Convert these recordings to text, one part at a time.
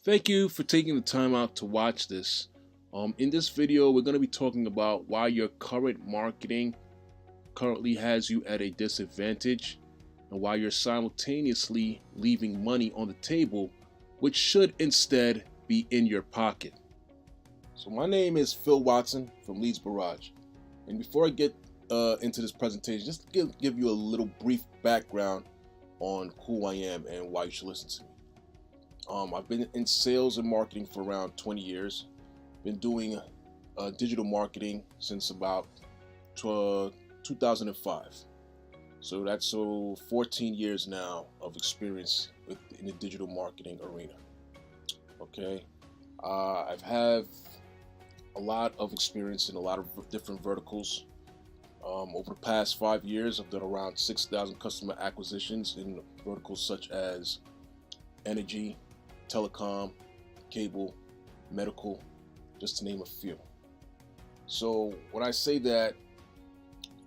Thank you for taking the time out to watch this. In this video, we're going to be talking about why your current marketing currently has you at a disadvantage and why you're simultaneously leaving money on the table, which should instead be in your pocket. So my name is Phil Watson from Leeds Barrage. And before I get into this presentation, just to give you a little brief background on who I am and why you should listen to me. I've been in sales and marketing for around 20 years. Been doing digital marketing since about 2005. So that's 14 years now of experience in the digital marketing arena. Okay, I've had a lot of experience in a lot of different verticals. Over the past 5 years, I've done around 6,000 customer acquisitions in verticals such as energy, telecom, cable, medical, just to name a few. So when I say that,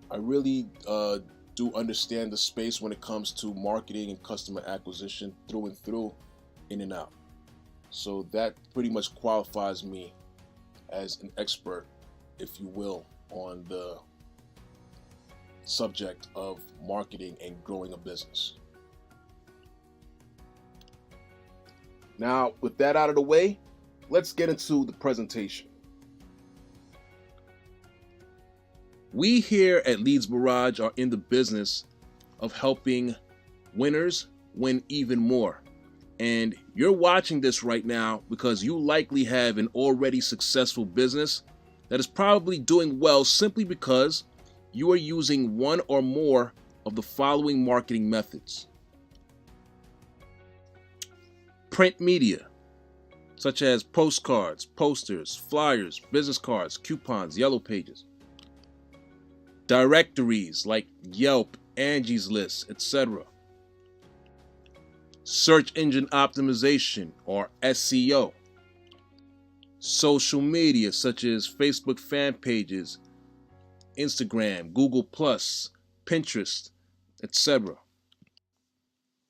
I really do understand the space when it comes to marketing and customer acquisition through and through, in and out. So that pretty much qualifies me as an expert, if you will, on the subject of marketing and growing a business. Now, with that out of the way, let's get into the presentation. We here at Leeds Barrage are in the business of helping winners win even more. And you're watching this right now because you likely have an already successful business that is probably doing well simply because you are using one or more of the following marketing methods. Print media, such as postcards, posters, flyers, business cards, coupons, yellow pages. Directories like Yelp, Angie's List, etc. Search engine optimization, or SEO. Social media such as Facebook fan pages, Instagram, Google+, Pinterest, etc.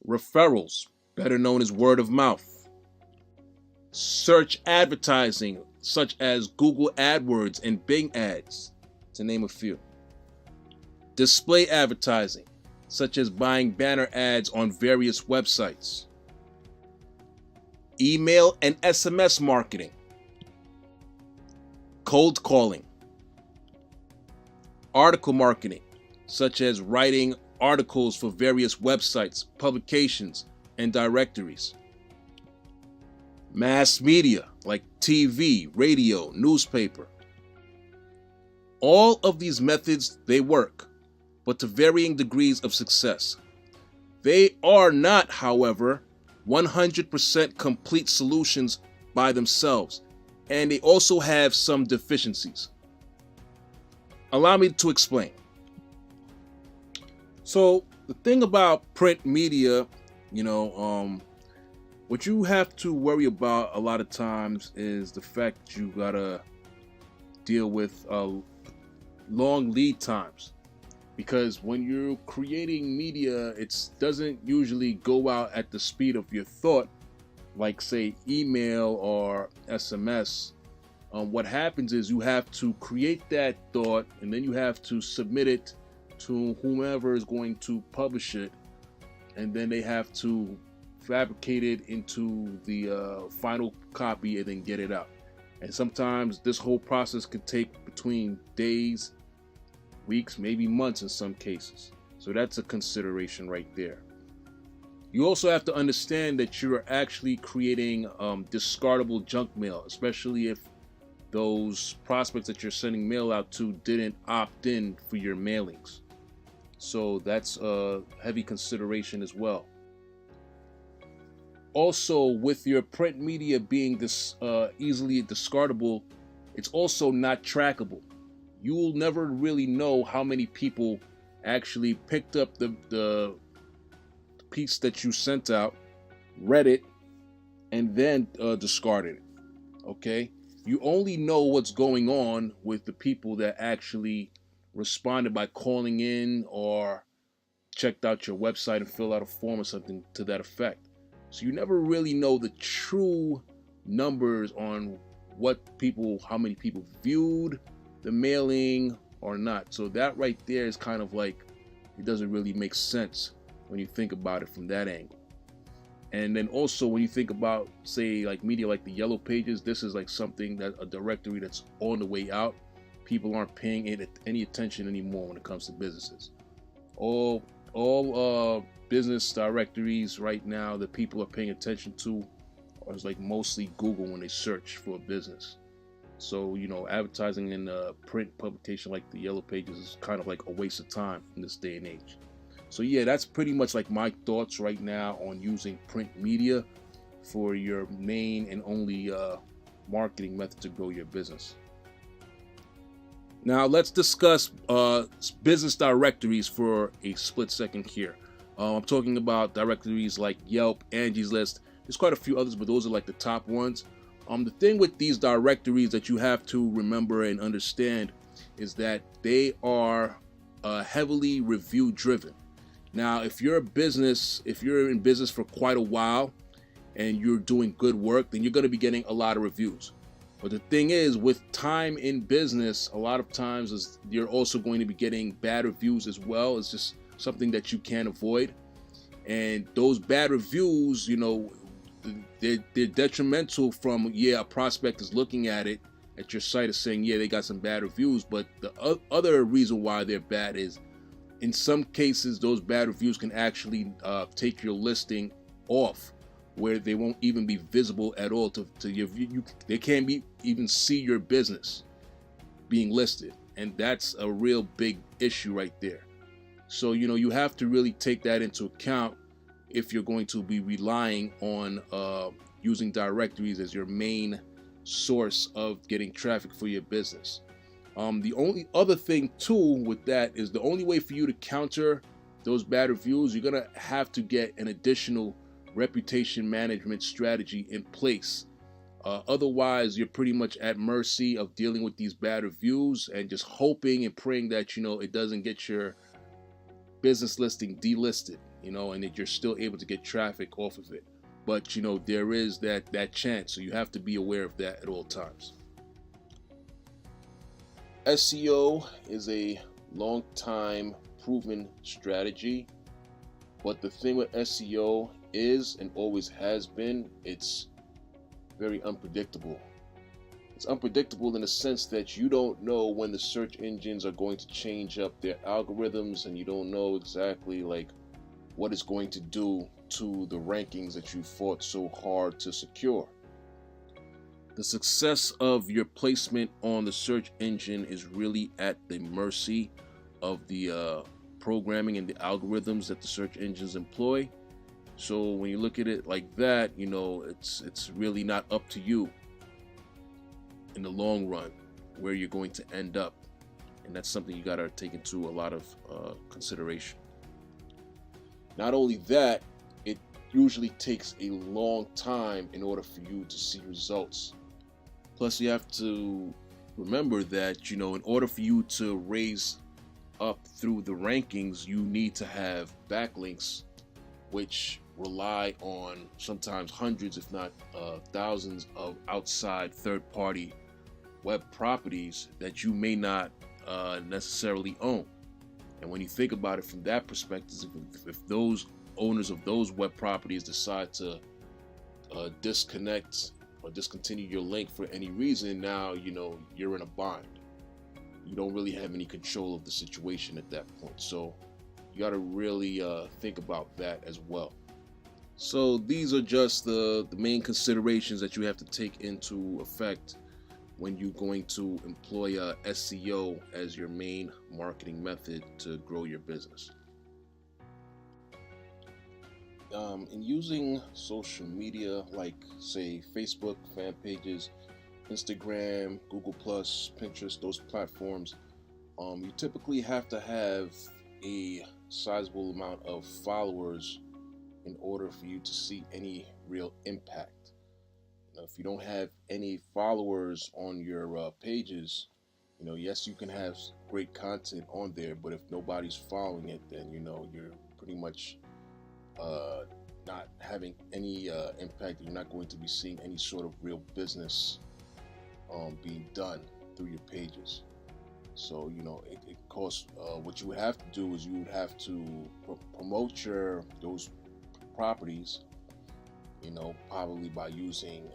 Referrals, better known as word of mouth. Search advertising such as Google AdWords and Bing ads, to name a few. Display advertising such as buying banner ads on various websites. Email and SMS marketing. Cold calling. Article marketing such as writing articles for various websites, publications, and directories. Mass media like TV, radio, newspaper. All of these methods, they work, but to varying degrees of success. They are not, however, 100% complete solutions by themselves, and they also have some deficiencies. Allow me to explain. So the thing about print media, what you have to worry about a lot of times is the fact that you gotta deal with long lead times. Because when you're creating media, it doesn't usually go out at the speed of your thought, like say email or SMS. What happens is you have to create that thought and then you have to submit it to whomever is going to publish it, and then they have to fabricate it into the final copy and then get it out. And sometimes this whole process could take between days, weeks, maybe months in some cases. So that's a consideration right there. You also have to understand that you're actually creating discardable junk mail, especially if those prospects that you're sending mail out to didn't opt in for your mailings. So that's a heavy consideration as well. Also, with your print media being this easily discardable, it's also not trackable. You'll never really know how many people actually picked up the piece that you sent out, read it, and then discarded it. Okay? You only know what's going on with the people that actually responded by calling in or checked out your website and filled out a form or something to that effect. So you never really know the true numbers on how many people viewed the mailing or not. So that right there is kind of like, it doesn't really make sense when you think about it from that angle. And then also when you think about, say, like media like the Yellow Pages, this is like something that a directory that's on the way out. People aren't paying it any attention anymore when it comes to businesses. All business directories right now that people are paying attention to is like mostly Google when they search for a business. So, advertising in a print publication like the Yellow Pages is kind of like a waste of time in this day and age. So yeah, that's pretty much like my thoughts right now on using print media for your main and only marketing method to grow your business. Now let's discuss business directories for a split second here. I'm talking about directories like Yelp, Angie's List. There's quite a few others, but those are like the top ones. The thing with these directories that you have to remember and understand is that they are heavily review driven. Now, if you're in business for quite a while and you're doing good work, then you're going to be getting a lot of reviews. But the thing is, with time in business, a lot of times you're also going to be getting bad reviews as well. It's just something that you can't avoid. And those bad reviews, they're detrimental from, a prospect is looking at it, at your site, is saying, they got some bad reviews. But the other reason why they're bad is, in some cases, those bad reviews can actually take your listing off, where they won't even be visible at all to your view. They can't even see your business being listed, and that's a real big issue right there. So you have to really take that into account if you're going to be relying on using directories as your main source of getting traffic for your business. The only other thing too with that is, the only way for you to counter those bad reviews, you're gonna have to get an additional reputation management strategy in place. Otherwise, you're pretty much at mercy of dealing with these bad reviews and just hoping and praying that it doesn't get your business listing delisted, and that you're still able to get traffic off of it. But there is that chance, so you have to be aware of that at all times. SEO is a long time proven strategy, but the thing with SEO is, and always has been, it's very unpredictable. It's unpredictable in the sense that you don't know when the search engines are going to change up their algorithms, and you don't know exactly like what it's going to do to the rankings that you fought so hard to secure. The success of your placement on the search engine is really at the mercy of the programming and the algorithms that the search engines employ. So when you look at it like that, it's really not up to you in the long run where you're going to end up. And that's something you got to take into a lot of consideration. Not only that, it usually takes a long time in order for you to see results. Plus, you have to remember that, in order for you to raise up through the rankings, you need to have backlinks, which rely on sometimes hundreds, if not thousands, of outside third-party web properties that you may not necessarily own. And when you think about it from that perspective, if those owners of those web properties decide to disconnect or discontinue your link for any reason, now you're in a bind. You don't really have any control of the situation at that point. So you got to really think about that as well. So these are just the main considerations that you have to take into effect when you're going to employ SEO as your main marketing method to grow your business. In using social media like, say, Facebook fan pages, Instagram, Google Plus, Pinterest, those platforms, you typically have to have a sizable amount of followers in order for you to see any real impact. If you don't have any followers on your pages, yes, you can have great content on there, but if nobody's following it, then you're pretty much not having any impact. You're not going to be seeing any sort of real business being done through your pages. So it costs. What you would have to do is you would have to promote your those properties. Probably by using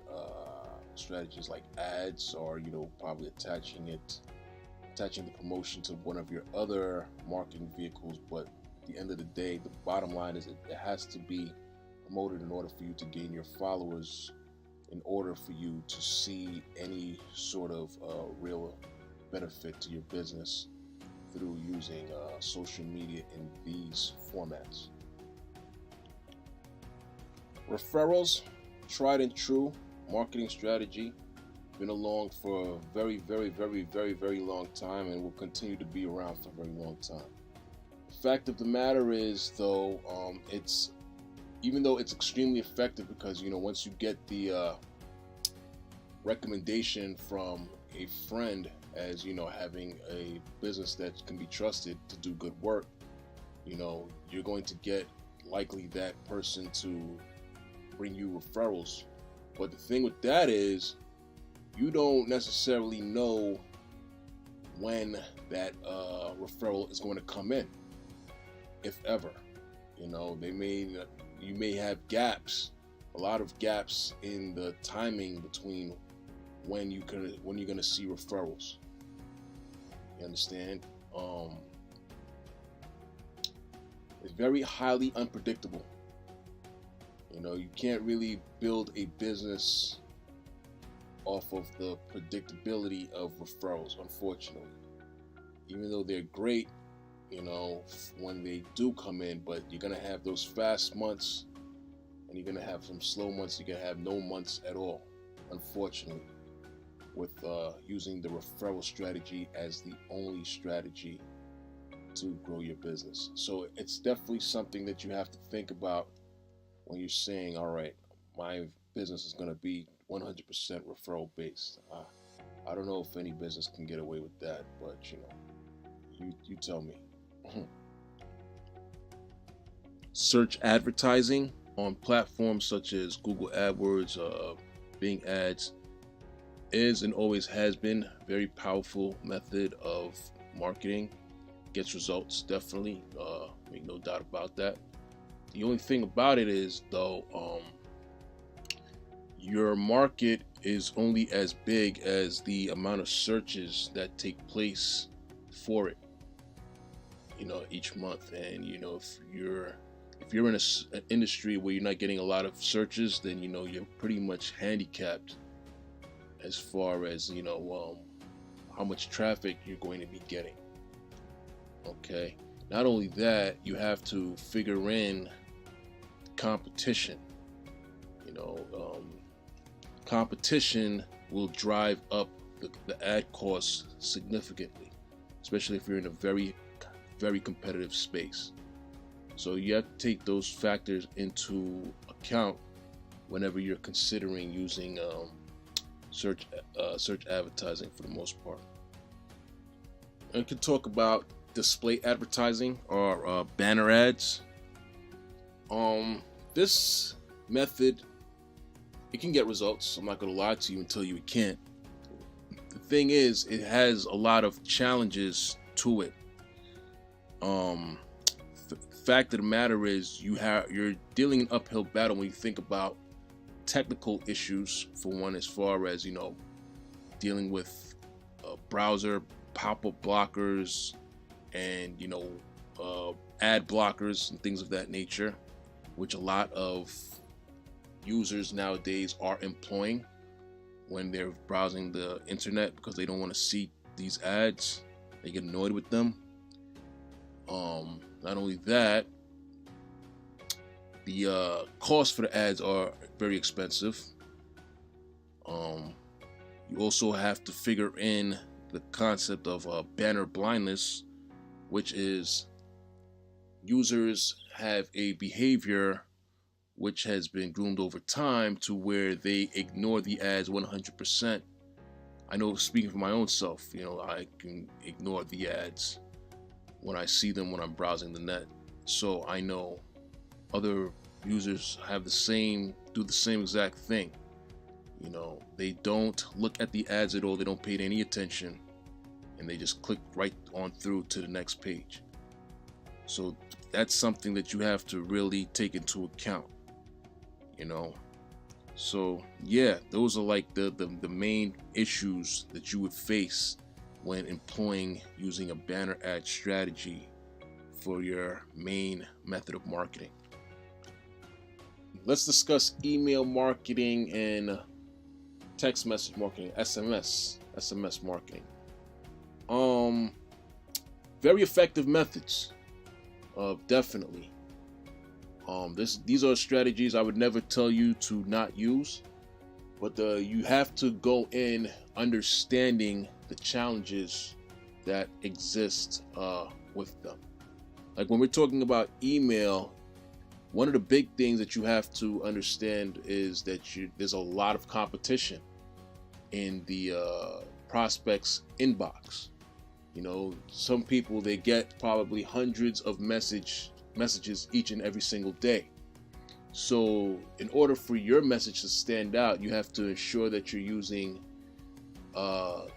strategies like ads, or probably attaching the promotion to one of your other marketing vehicles. But at the end of the day, the bottom line is it has to be promoted in order for you to gain your followers, in order for you to see any sort of real benefit to your business through using social media in these formats. Referrals, tried and true marketing strategy, been along for a very, very, very, very, very long time, and will continue to be around for a very long time. The fact of the matter is, though, it's even though it's extremely effective, because once you get the recommendation from a friend as having a business that can be trusted to do good work, you're going to get likely that person to bring you referrals. But the thing with that is, you don't necessarily know when that referral is going to come in, if ever. You may have gaps, a lot of gaps in the timing between when you're going to see referrals. You understand? It's very highly unpredictable. You can't really build a business off of the predictability of referrals, unfortunately. Even though they're great, when they do come in, but you're going to have those fast months, and you're going to have some slow months. You're going to have no months at all, unfortunately, with using the referral strategy as the only strategy to grow your business. So it's definitely something that you have to think about when you're saying, all right, my business is going to be 100% referral based. I don't know if any business can get away with that, but you tell me. Search advertising on platforms such as Google AdWords, Bing Ads is and always has been a very powerful method of marketing. Gets results, definitely. Make no doubt about that. The only thing about it is, though, your market is only as big as the amount of searches that take place for it, each month. And if you're in an industry where you're not getting a lot of searches, then you're pretty much handicapped as far as how much traffic you're going to be getting. Okay. Not only that, you have to figure in competition. Competition will drive up the ad costs significantly, especially if you're in a very, very competitive space. So you have to take those factors into account whenever you're considering using search advertising for the most part. And we can talk about display advertising, or banner ads. This method, it can get results. I'm not going to lie to you and tell you it can't. The thing is, it has a lot of challenges to it. The fact of the matter is, you're dealing an uphill battle when you think about technical issues, for one, as far as dealing with browser pop-up blockers and ad blockers and things of that nature, which a lot of users nowadays are employing when they're browsing the internet, because they don't want to see these ads. They get annoyed with them. Not only that, the cost for the ads are very expensive. You also have to figure in the concept of banner blindness, which is users have a behavior which has been groomed over time to where they ignore the ads 100%. I know, speaking for my own self, I can ignore the ads when I see them when I'm browsing the net. So I know other users have do the same exact thing. You know, they don't look at the ads at all, they don't pay it any attention, and they just click right on through to the next page. So that's something that you have to really take into account, you know. So yeah, those are like the main issues that you would face when employing using a banner ad strategy for your main method of marketing. Let's discuss email marketing and text message marketing, SMS marketing. Very effective methods. Definitely. These are strategies I would never tell you to not use, but you have to go in understanding the challenges that exist with them. Like when we're talking about email, one of the big things that you have to understand is that there's a lot of competition in the prospect's inbox. You know, some people, they get probably hundreds of messages each and every single day. So in order for your message to stand out, you have to ensure that you're using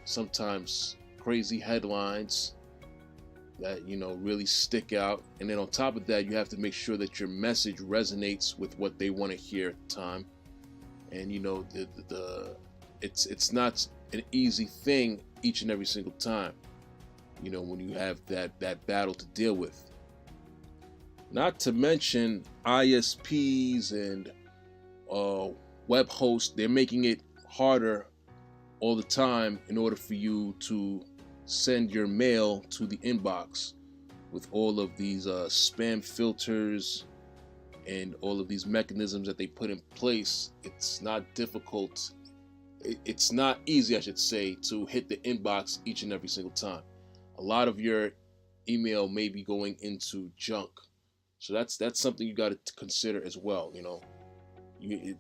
sometimes crazy headlines that, you know, really stick out. And then on top of that, you have to make sure that your message resonates with what they want to hear at the time. And you know, it's not an easy thing each and every single time, you know, when you have that battle to deal with. Not to mention ISPs and web hosts, they're making it harder all the time in order for you to send your mail to the inbox with all of these spam filters and all of these mechanisms that they put in place. It's not difficult. It's not easy, I should say, to hit the inbox each and every single time. A lot of your email may be going into junk. So that's something you got to consider as well. You know, you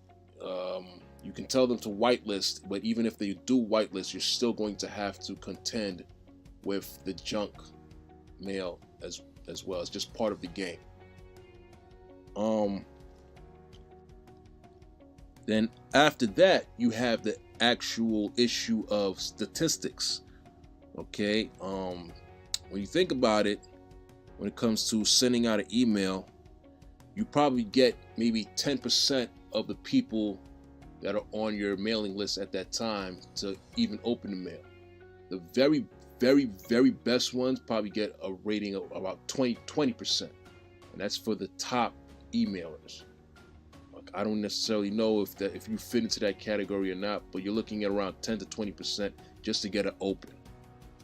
can tell them to whitelist, but even if they do whitelist, you're still going to have to contend with the junk mail as well. It's just part of the game. Then after that, you have the actual issue of statistics. Okay, when you think about it, when it comes to sending out an email, you probably get maybe 10% of the people that are on your mailing list at that time to even open the mail. The very, very, very best ones probably get a rating of about 20%. And that's for the top emailers. Like, I don't necessarily know if you fit into that category or not, but you're looking at around 10 to 20% just to get it open.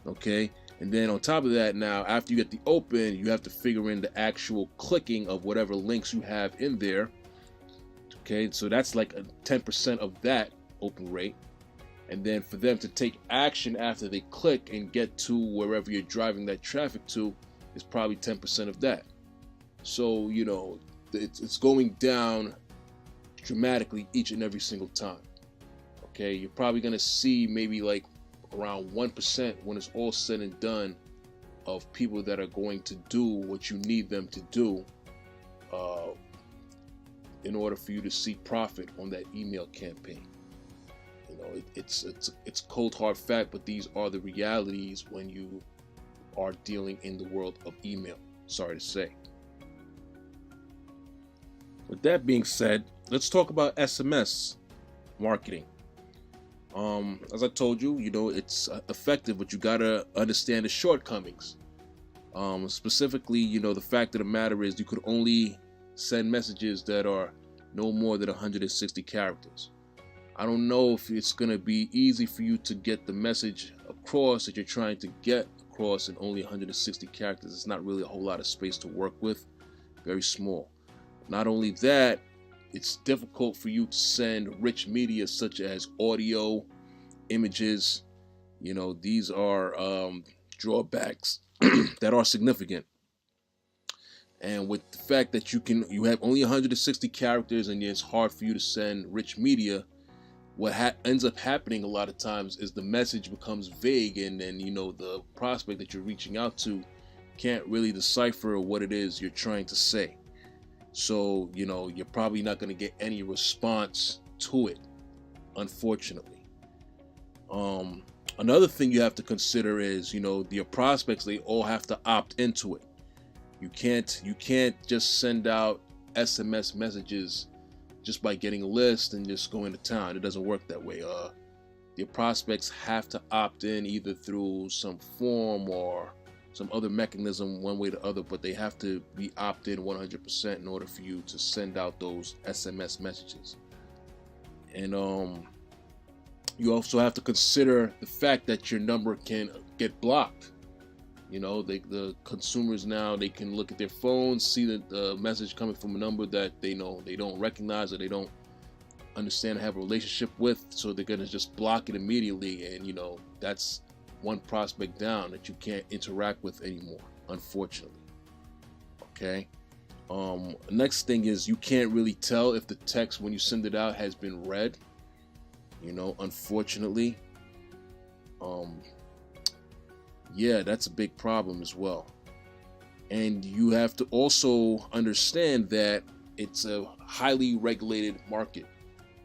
Okay? And then on top of that, now after you get the open, you have to figure in the actual clicking of whatever links you have in there. Okay, so that's like a 10% of that open rate. And then for them to take action after they click and get to wherever you're driving that traffic to is probably 10% of that. So, you know, it's going down dramatically each and every single time. Okay, you're probably going to see maybe like around 1% when it's all said and done of people that are going to do what you need them to do in order for you to see profit on that email campaign. You know, it's cold hard fact, but these are the realities when you are dealing in the world of email. Sorry to say. With that being said, let's talk about SMS marketing. As I told you, you know, it's effective, but you gotta understand the shortcomings. Specifically, you know, the fact of the matter is you could only send messages that are no more than 160 characters. I don't know if it's gonna be easy for you to get the message across that you're trying to get across in only 160 characters. It's not really a whole lot of space to work with. Very small. Not only that, it's difficult for you to send rich media such as audio, images. You know, these are drawbacks that are significant. And with the fact that you have only 160 characters and it's hard for you to send rich media, what ends up happening a lot of times is the message becomes vague, and then, you know, the prospect that you're reaching out to can't really decipher what it is you're trying to say. So, you're probably not going to get any response to it, unfortunately. Um, Another thing you have to consider is, your prospects, they all have to opt into it. You can't just send out SMS messages just by getting a list and just going to town. It doesn't work that way. Your prospects have to opt in either through some form or some other mechanism, one way or the other, but they have to be opted in 100% in order for you to send out those SMS messages. And you also have to consider the fact that your number can get blocked. The consumers now, they can look at their phones, see the message coming from a number that they know they don't recognize or they don't understand and have a relationship with, so they're gonna just block it immediately, and that's one prospect down that you can't interact with anymore, unfortunately. Okay. Next thing is, you can't really tell if the text when you send it out has been read, unfortunately. Yeah, that's a big problem as well. And you have to also understand that it's a highly regulated market.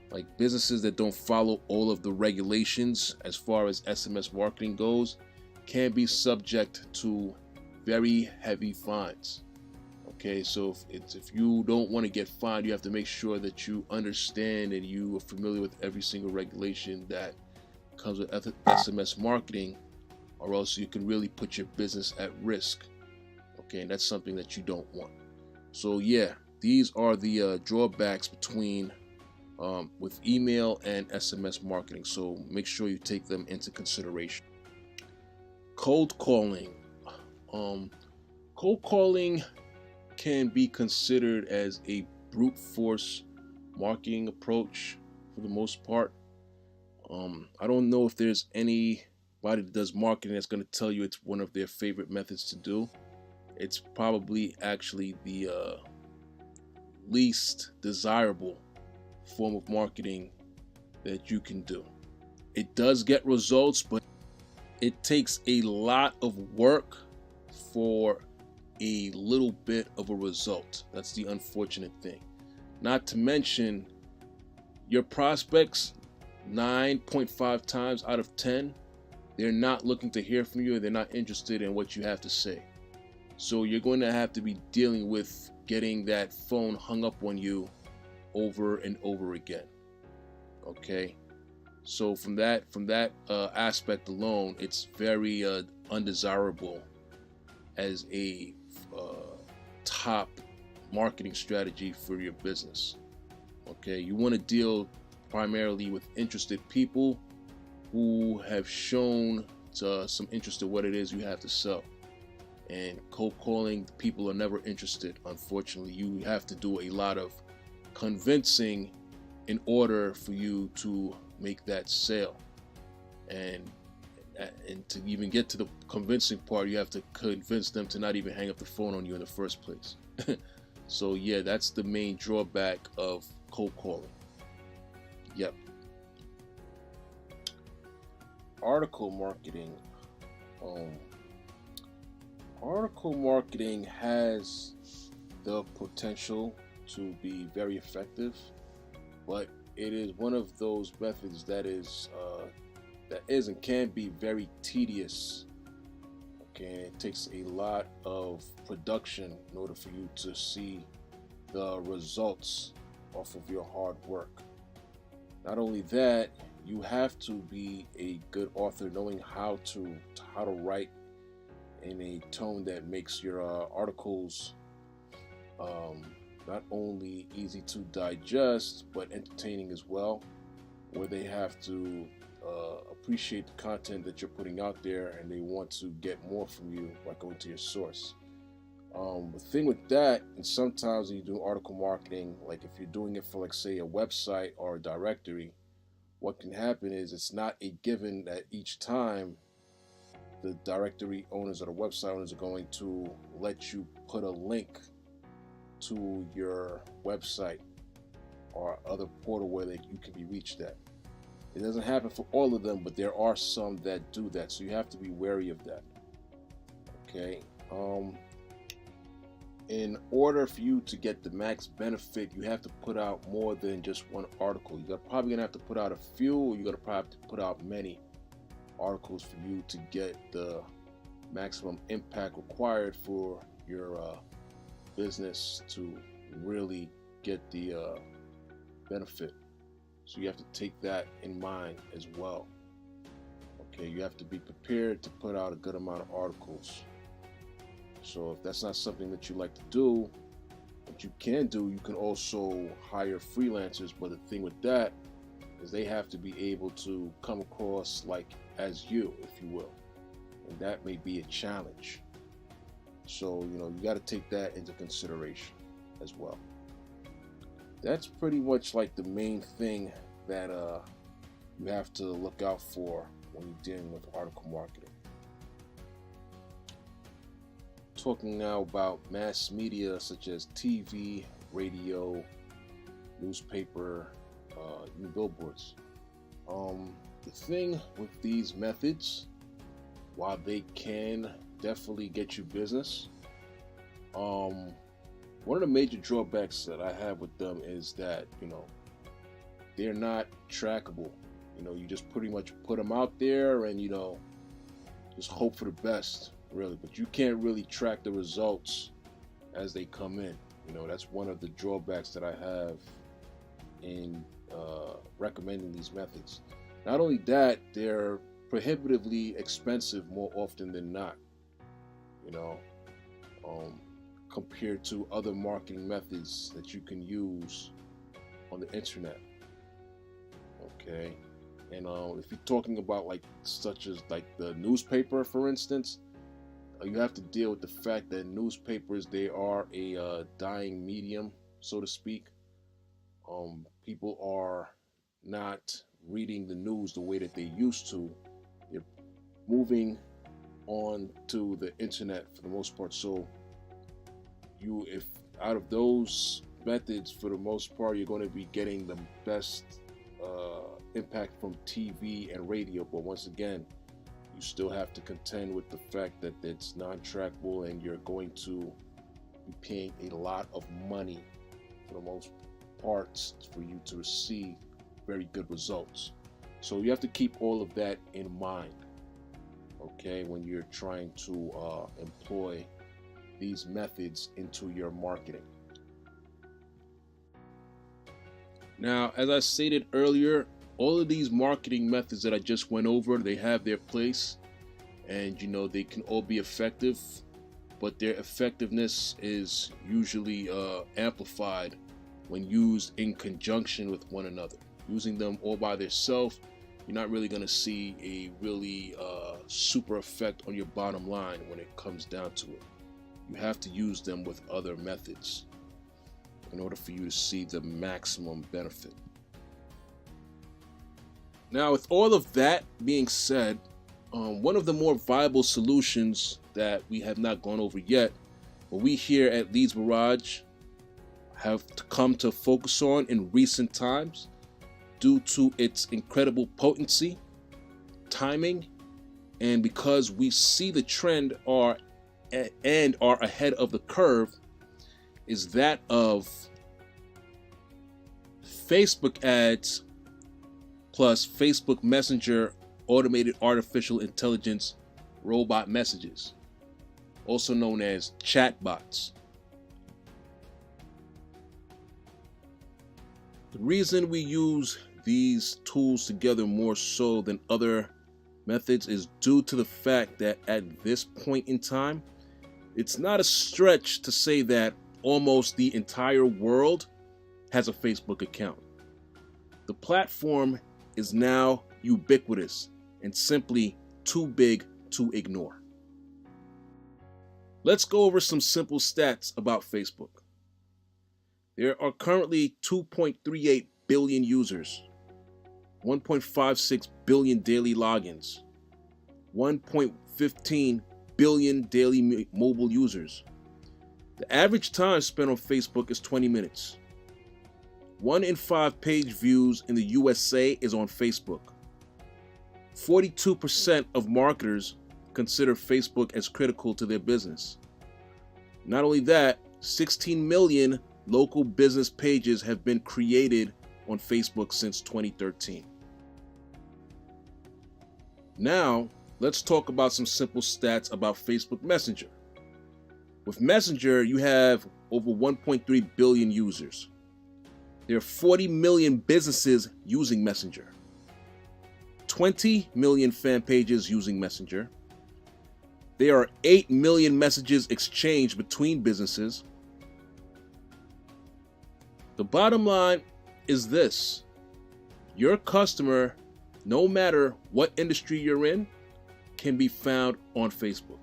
Like, businesses that don't follow all of the regulations as far as SMS marketing goes can be subject to very heavy fines. Okay, so if you don't want to get fined, you have to make sure that you understand and you are familiar with every single regulation that comes with SMS marketing, or else you can really put your business at risk. Okay, and that's something that you don't want. So yeah, these are the drawbacks between with email and SMS marketing. So make sure you take them into consideration. Cold calling. Cold calling can be considered as a brute force marketing approach for the most part. I don't know if there's anybody that does marketing that's going to tell you it's one of their favorite methods to do. It's probably actually the least desirable form of marketing that you can do. It does get results, but it takes a lot of work for a little bit of a result. That's the unfortunate thing. Not to mention, your prospects, 9.5 times out of 10, they're not looking to hear from you. They're not interested in what you have to say. So you're going to have to be dealing with getting that phone hung up on you over and over again. Okay, so from that aspect alone, it's very undesirable as a top marketing strategy for your business. Okay, you want to deal primarily with interested people who have shown some interest in what it is you have to sell. And cold calling, people are never interested, unfortunately. You have to do a lot of convincing in order for you to make that sale. And to even get to the convincing part, you have to convince them to not even hang up the phone on you in the first place. So yeah, that's the main drawback of cold calling. Yep. Article marketing. Article marketing has the potential to be very effective, but it is one of those methods that is and can be very tedious. Okay, it takes a lot of production in order for you to see the results off of your hard work. Not only that, you have to be a good author, knowing how to write in a tone that makes your articles not only easy to digest but entertaining as well, where they have to appreciate the content that you're putting out there and they want to get more from you by going to your source. The thing with that, and sometimes when you do article marketing, like if you're doing it for, like, say, a website or a directory, what can happen is it's not a given that each time the directory owners or the website owners are going to let you put a link to your website or other portal where you can be reached at. It doesn't happen for all of them, but there are some that do that, so you have to be wary of that. Okay. in order for you to get the max benefit, you have to put out more than just one article. You're probably gonna have to put out a few, or you're gonna probably have to put out many articles for you to get the maximum impact required for your business to really get the benefit. So you have to take that in mind as well. Okay, you have to be prepared to put out a good amount of articles. So if that's not something that you like to do, what you can do, you can also hire freelancers. But the thing with that is they have to be able to come across like as you, if you will. And that may be a challenge. So, you got to take that into consideration as well. That's pretty much like the main thing that you have to look out for when you're dealing with article marketing. Talking now about mass media such as TV, radio, newspaper, even billboards. The thing with these methods, while they can definitely get you business, one of the major drawbacks that I have with them is that, they're not trackable. You just pretty much put them out there and, just hope for the best, really. But you can't really track the results as they come in. That's one of the drawbacks that I have in recommending these methods. Not only that, they're prohibitively expensive more often than not, compared to other marketing methods that you can use on the internet. Okay, and if you're talking about such as the newspaper, for instance, you have to deal with the fact that newspapers, they are a dying medium, so to speak. People are not reading the news the way that they used to. They're moving on to the internet for the most part. So if out of those methods, for the most part, you're going to be getting the best impact from TV and radio. But once again, you still have to contend with the fact that it's non-trackable, and you're going to be paying a lot of money for the most part for you to receive very good results. So you have to keep all of that in mind, okay, when you're trying to employ these methods into your marketing. Now, as I stated earlier, all of these marketing methods that I just went over, they have their place, and they can all be effective, but their effectiveness is usually amplified when used in conjunction with one another. Using them all by themselves, you're not really going to see a really super effect on your bottom line when it comes down to it. You have to use them with other methods in order for you to see the maximum benefit. Now, with all of that being said, one of the more viable solutions that we have not gone over yet, but we here at Leads Barrage have come to focus on in recent times due to its incredible potency, timing, and because we see the trend are ahead of the curve, is that of Facebook ads plus Facebook Messenger automated artificial intelligence robot messages, also known as chatbots. The reason we use these tools together more so than other methods is due to the fact that at this point in time, it's not a stretch to say that almost the entire world has a Facebook account. The platform is now ubiquitous and simply too big to ignore. Let's go over some simple stats about Facebook. There are currently 2.38 billion users, 1.56 billion daily logins, 1.15 billion daily mobile users. The average time spent on Facebook is 20 minutes. 1 in 5 page views in the USA is on Facebook. 42% of marketers consider Facebook as critical to their business. Not only that, 16 million local business pages have been created on Facebook since 2013. Now, let's talk about some simple stats about Facebook Messenger. With Messenger, you have over 1.3 billion users. There are 40 million businesses using Messenger, 20 million fan pages using Messenger. There are 8 million messages exchanged between businesses. The bottom line is this: your customer, no matter what industry you're in, can be found on Facebook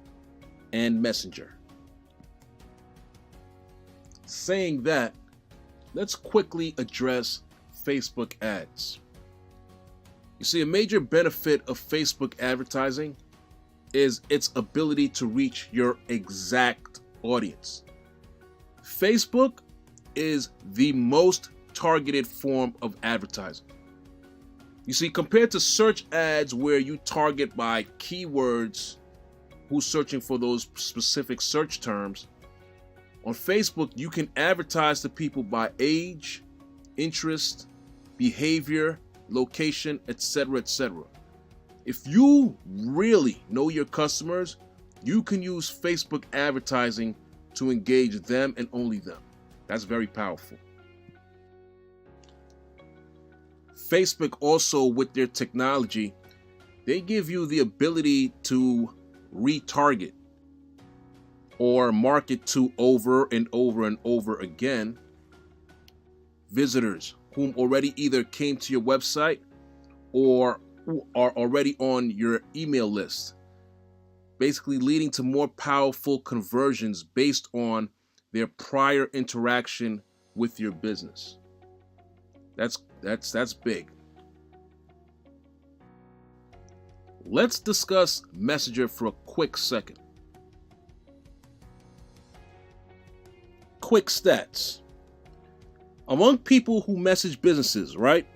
and Messenger. Saying that, let's quickly address Facebook ads. You see, a major benefit of Facebook advertising is its ability to reach your exact audience. Facebook is the most targeted form of advertising. You see, compared to search ads where you target by keywords, who's searching for those specific search terms, on Facebook you can advertise to people by age, interest, behavior, location, etc., etc. If you really know your customers, you can use Facebook advertising to engage them and only them. That's very powerful. Facebook also, with their technology, they give you the ability to retarget or market to over and over and over again visitors whom already either came to your website or who are already on your email list, basically leading to more powerful conversions based on their prior interaction with your business. That's big. Let's discuss Messenger for a quick second. Quick stats. Among people who message businesses, right?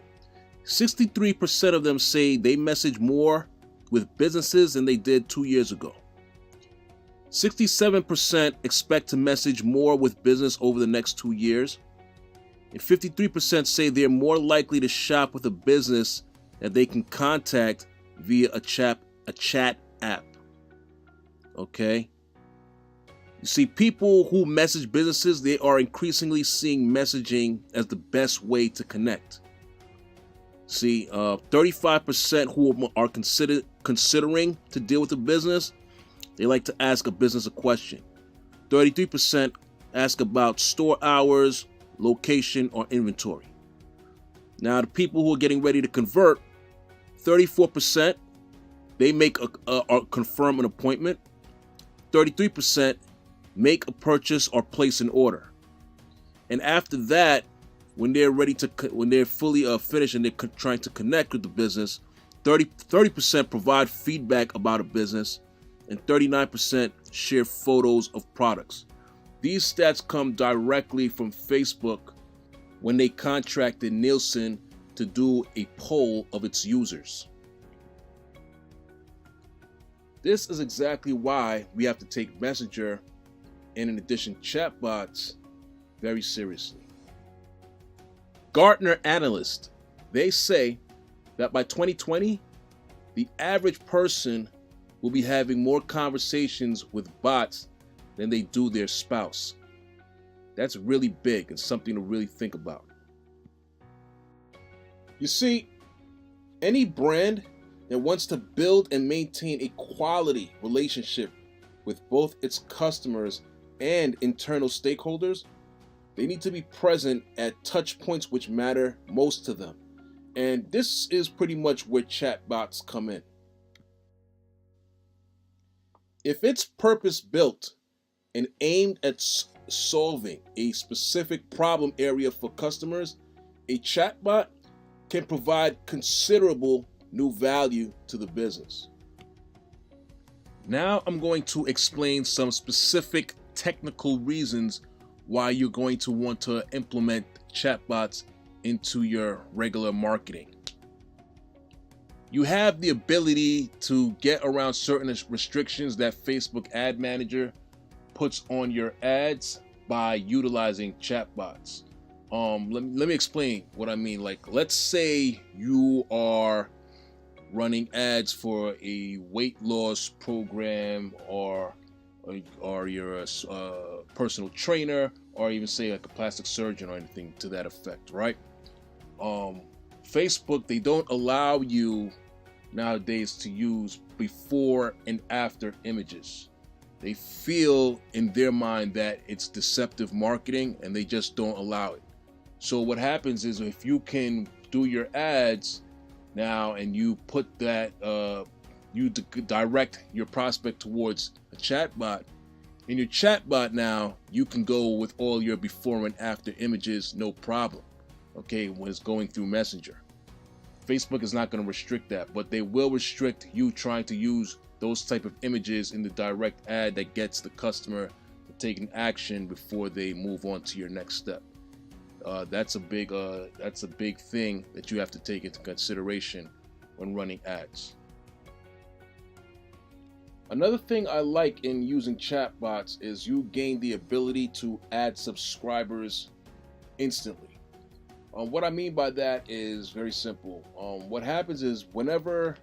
63% of them say they message more with businesses than they did 2 years ago. 67% expect to message more with business over the next 2 years. And 53% say they're more likely to shop with a business that they can contact via a chat app. Okay? You see, people who message businesses, they are increasingly seeing messaging as the best way to connect. See, 35% who are considering to deal with a business, they like to ask a business a question. 33% ask about store hours, location, or inventory. Now, the people who are getting ready to convert, 34%, they make or confirm an appointment. 33% make a purchase or place an order. And after that, when they're ready to, when they're fully finished and they're trying to connect with the business, 30% provide feedback about a business, and 39% share photos of products. These stats come directly from Facebook when they contracted Nielsen to do a poll of its users. This is exactly why we have to take Messenger and, in addition, chatbots very seriously. Gartner analysts, they say that by 2020, the average person will be having more conversations with bots than they do their spouse. That's really big and something to really think about. You see, any brand that wants to build and maintain a quality relationship with both its customers and internal stakeholders, they need to be present at touch points which matter most to them. And this is pretty much where chatbots come in. If it's purpose-built and aimed at solving a specific problem area for customers, a chatbot can provide considerable new value to the business. Now I'm going to explain some specific technical reasons why you're going to want to implement chatbots into your regular marketing. You have the ability to get around certain restrictions that Facebook Ad Manager puts on your ads. by utilizing chatbots. Let me explain what I mean. Like, let's say you are running ads for a weight loss program, or you're a personal trainer, or even say like a plastic surgeon or anything to that effect, right? Facebook, they don't allow you nowadays to use before and after images. They feel in their mind that it's deceptive marketing, and they just don't allow it. So what happens is, if you can do your ads now and you put that you direct your prospect towards a chatbot, in your chatbot now you can go with all your before and after images, no problem, okay, when it's going through Messenger. Facebook is not going to restrict that, but they will restrict you trying to use those type of images in the direct ad that gets the customer to take an action before they move on to your next step. That's a big thing that you have to take into consideration when running ads. Another thing I like in using chatbots is you gain the ability to add subscribers instantly. What I mean by that is very simple. What happens is, whenever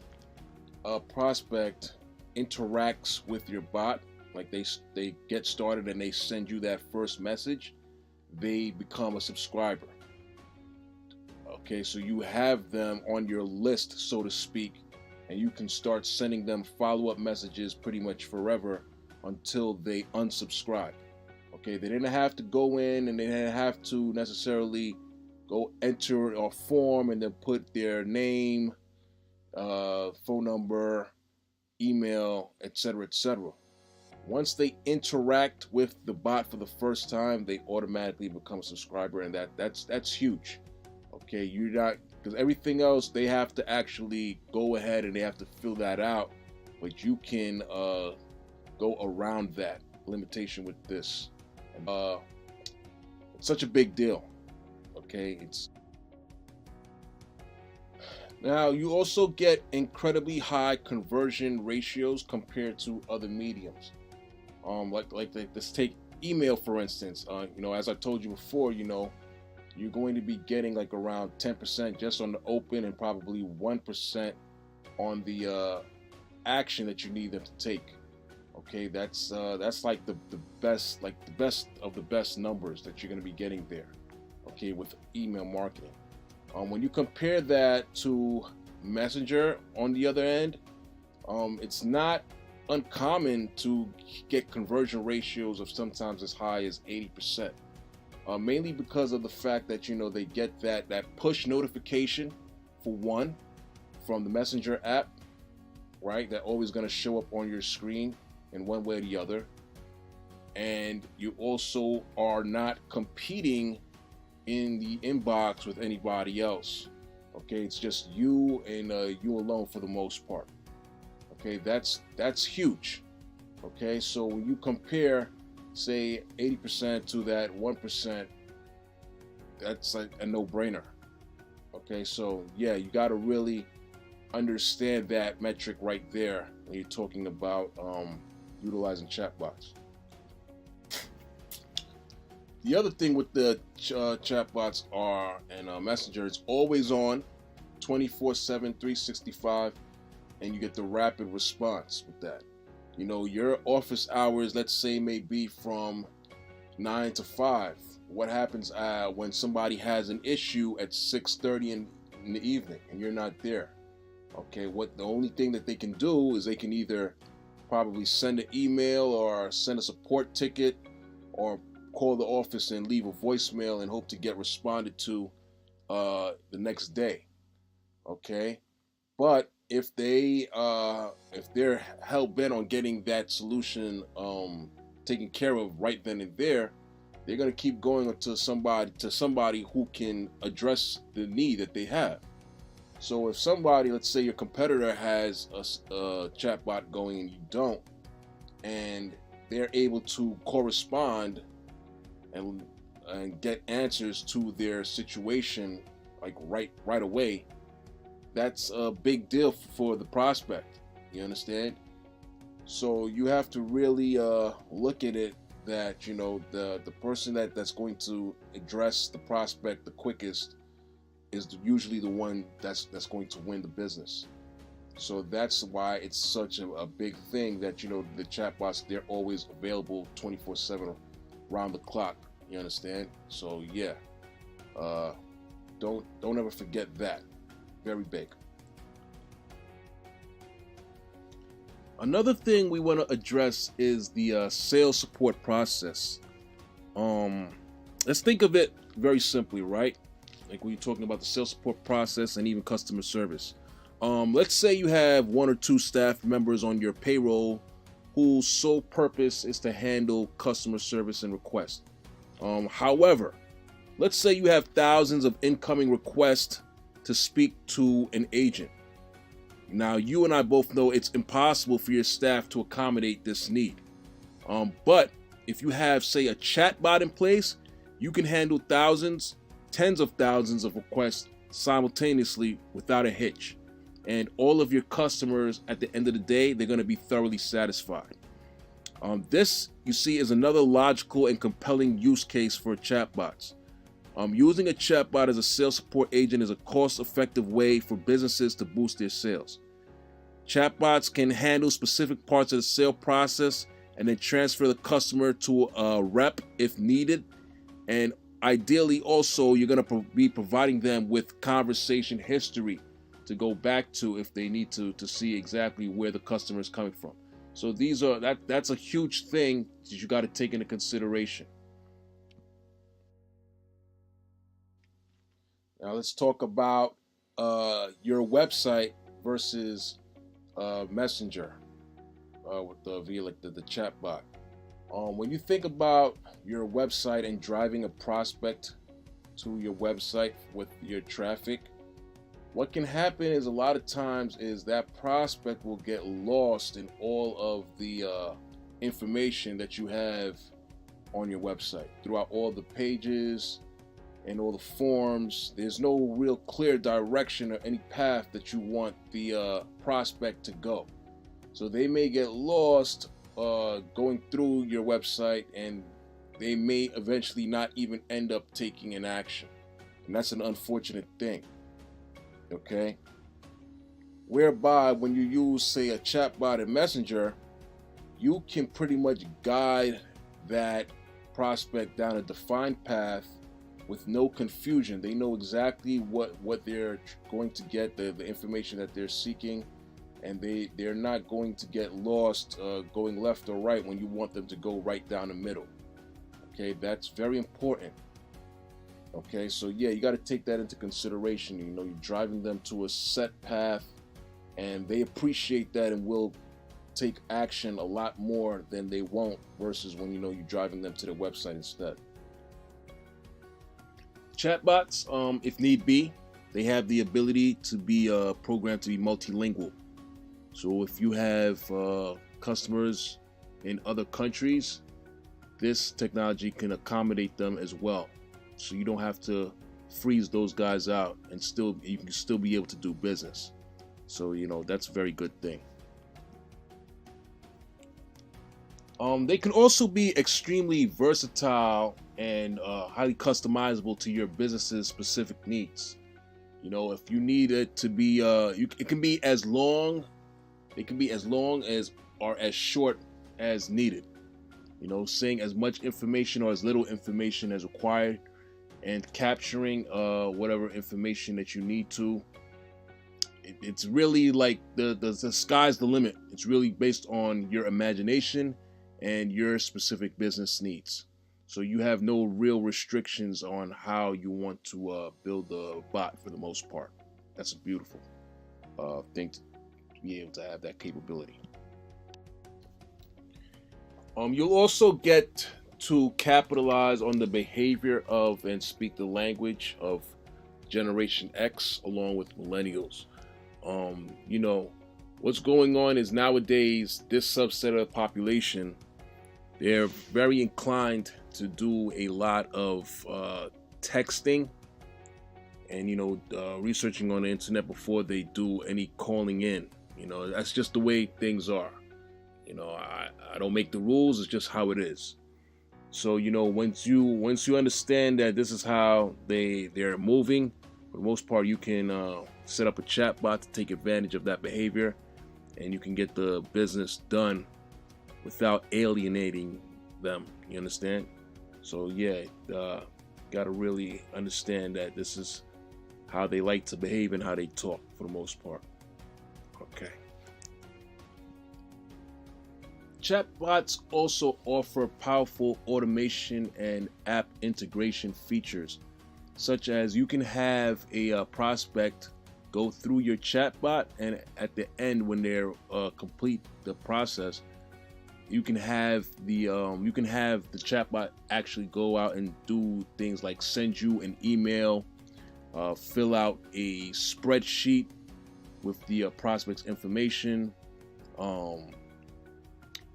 a prospect interacts with your bot, like they get started and they send you that first message, they become a subscriber. Okay, so you have them on your list, so to speak, and you can start sending them follow-up messages pretty much forever until they unsubscribe. Okay, they didn't have to go in, and they didn't have to necessarily go enter a form and then put their name, phone number, email, etc., etc. Once they interact with the bot for the first time, they automatically become a subscriber, and that's huge. Okay, you're not, because everything else they have to actually go ahead and they have to fill that out, but you can go around that limitation with this. It's such a big deal. Okay, now you also get incredibly high conversion ratios compared to other mediums. Let's take email for instance. As I told you before, you're going to be getting like around 10% just on the open, and probably 1% on the action that you need them to take. Okay, that's like the best of the best numbers that you're going to be getting there. Okay, with email marketing. When you compare that to Messenger, on the other end, it's not uncommon to get conversion ratios of sometimes as high as 80%. Mainly because of the fact that they get that push notification, for one, from the Messenger app, right? That always going to show up on your screen in one way or the other. And you also are not competing in the inbox with anybody else. Okay, it's just you and you alone for the most part. Okay, that's huge. Okay, so when you compare, say, 80% to that 1%, that's like a no-brainer. Okay, so yeah, you got to really understand that metric right there when you're talking about utilizing chatbots. The other thing with the chatbots are, and Messenger, it's always on, 24/7, 365, and you get the rapid response with that. Your office hours, let's say, may be from 9 to 5. What happens when somebody has an issue at 6:30 in the evening and you're not there? Okay, the only thing that they can do is they can either probably send an email or send a support ticket, or call the office and leave a voicemail and hope to get responded to the next day. Okay, but if they're hell bent on getting that solution taken care of right then and there, they're gonna keep going to somebody who can address the need that they have. So if somebody, let's say your competitor, has a chatbot going and you don't, and they're able to correspond and get answers to their situation like right away, that's a big deal for the prospect. You understand? So you have to really look at it that the person that's going to address the prospect the quickest is usually the one that's going to win the business. So that's why it's such a big thing that the chatbots, they're always available 24/7 around the clock. You understand? So yeah, don't ever forget that. Very big. Another thing we want to address is the sales support process. Let's think of it very simply, right? Like when you're talking about the sales support process and even customer service. Let's say you have one or two staff members on your payroll whose sole purpose is to handle customer service and requests. However, let's say you have thousands of incoming requests to speak to an agent. Now, you and I both know it's impossible for your staff to accommodate this need. But if you have, say, a chatbot in place, you can handle thousands, tens of thousands of requests simultaneously without a hitch. And all of your customers, at the end of the day, they're going to be thoroughly satisfied. This, you see, is another logical and compelling use case for chatbots. Using a chatbot as a sales support agent is a cost-effective way for businesses to boost their sales. Chatbots can handle specific parts of the sale process and then transfer the customer to a rep if needed. And ideally, also, you're going to be providing them with conversation history to go back to if they need to see exactly where the customer is coming from. So that's a huge thing that you got to take into consideration. Now let's talk about your website versus Messenger with via like the chatbot. When you think about your website and driving a prospect to your website with your traffic, what can happen is a lot of times is that prospect will get lost in all of the information that you have on your website throughout all the pages and all the forms. There's no real clear direction or any path that you want the prospect to go. So they may get lost going through your website, and they may eventually not even end up taking an action. And that's an unfortunate thing. Okay? Whereby when you use, say, a chatbot and Messenger, you can pretty much guide that prospect down a defined path with no confusion. They know exactly what they're going to get, the information that they're seeking, and they're not going to get lost going left or right when you want them to go right down the middle. Okay, that's very important. Okay, so yeah, you got to take that into consideration. You're driving them to a set path, and they appreciate that and will take action a lot more than they won't versus when you're driving them to the website instead. Chatbots, if need be, they have the ability to be programmed to be multilingual. So if you have customers in other countries, this technology can accommodate them as well. So you don't have to freeze those guys out, and you can still be able to do business. So that's a very good thing. They can also be extremely versatile and highly customizable to your business's specific needs. If you need it to be, it can be as long. It can be as long as or as short as needed. Saying as much information or as little information as required, and capturing whatever information that you need to. It's really like the sky's the limit. It's really based on your imagination and your specific business needs. So you have no real restrictions on how you want to build a bot for the most part. That's a beautiful thing to be able to have that capability. You'll also get to capitalize on the behavior of and speak the language of Generation X along with millennials. What's going on is nowadays this subset of the population, they're very inclined to do a lot of texting and researching on the internet before they do any calling in. That's just the way things are. I don't make the rules, it's just how it is. So once you understand that this is how they're moving, for the most part, you can set up a chatbot to take advantage of that behavior, and you can get the business done without alienating them. You understand? So yeah, got to really understand that this is how they like to behave and how they talk for the most part. Okay. Chatbots also offer powerful automation and app integration features, such as you can have a prospect go through your chatbot, and at the end, when they're complete the process, you can have the chatbot actually go out and do things like send you an email, fill out a spreadsheet with the prospect's information,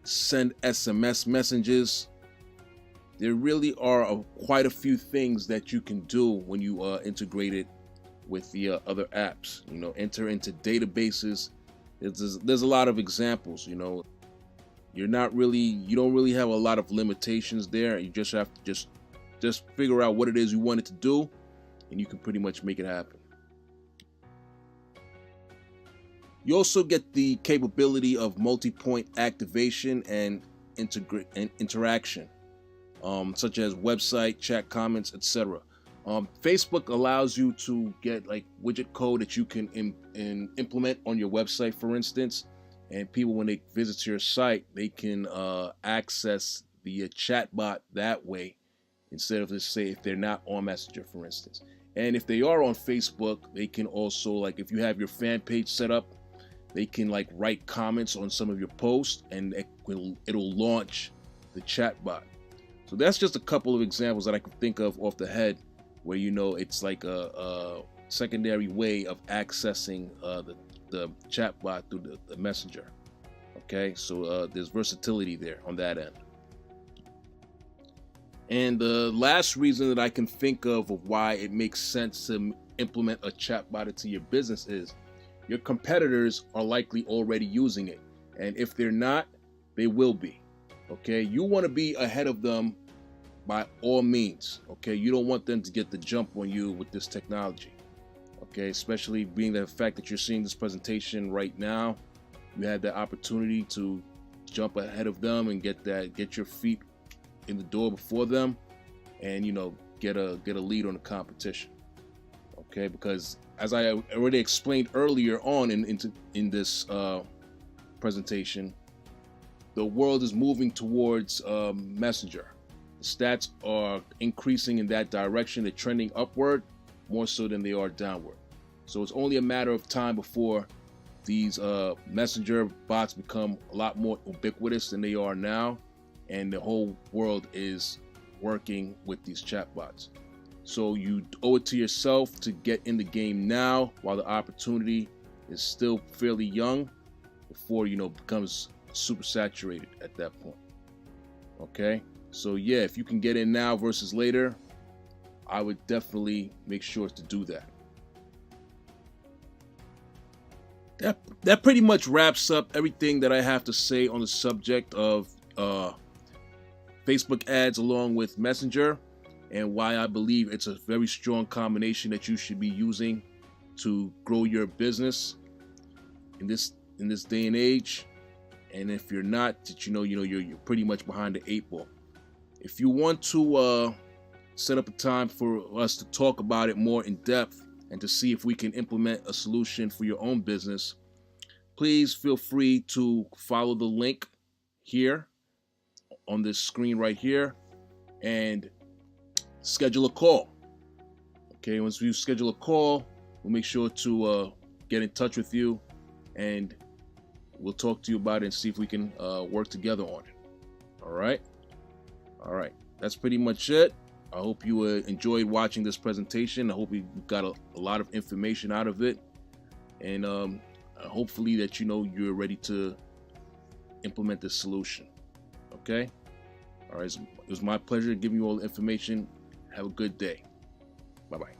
send SMS messages. There really are quite a few things that you can do when you integrate it with the other apps. Enter into databases. There's a lot of examples. You don't really have a lot of limitations there. You just have to just figure out what it is you want it to do, and you can pretty much make it happen. You also get the capability of multi-point activation and interaction, such as website, chat comments, etc. Facebook allows you to get like widget code that you can implement on your website, for instance, and people, when they visit your site, they can access the chatbot that way, instead of, let's say, if they're not on Messenger, for instance. And if they are on Facebook, they can also, like, if you have your fan page set up, they can like write comments on some of your posts, and it'll launch the chatbot. So that's just a couple of examples that I can think of off the head, where it's like a secondary way of accessing the chatbot through the messenger. Okay, so there's versatility there on that end. And the last reason that I can think of why it makes sense to implement a chatbot into your business is your competitors are likely already using it. And if they're not, they will be. Okay, you want to be ahead of them by all means. Okay, you don't want them to get the jump on you with this technology. Okay, especially being the fact that you're seeing this presentation right now, you had the opportunity to jump ahead of them and get your feet in the door before them, and get a lead on the competition. Okay, because as I already explained earlier on in this presentation, the world is moving towards Messenger. The stats are increasing in that direction. They're trending upward more so than they are downward. So it's only a matter of time before these Messenger bots become a lot more ubiquitous than they are now, and the whole world is working with these chatbots. So you owe it to yourself to get in the game now while the opportunity is still fairly young, before becomes super saturated at that point. Okay, so yeah, if you can get in now versus later, I would definitely make sure to do that. That pretty much wraps up everything that I have to say on the subject of Facebook ads along with Messenger, and why I believe it's a very strong combination that you should be using to grow your business in this day and age. And if you're not, that you're pretty much behind the 8 ball. If you want to set up a time for us to talk about it more in depth and to see if we can implement a solution for your own business, please feel free to follow the link here on this screen right here and schedule a call. Okay, once we schedule a call, we'll make sure to get in touch with you, and we'll talk to you about it and see if we can work together on it. All right. That's pretty much it. I hope you enjoyed watching this presentation. I hope you got a lot of information out of it, and hopefully that you're ready to implement this solution. Okay. All right. It was my pleasure giving you all the information. Have a good day. Bye-bye.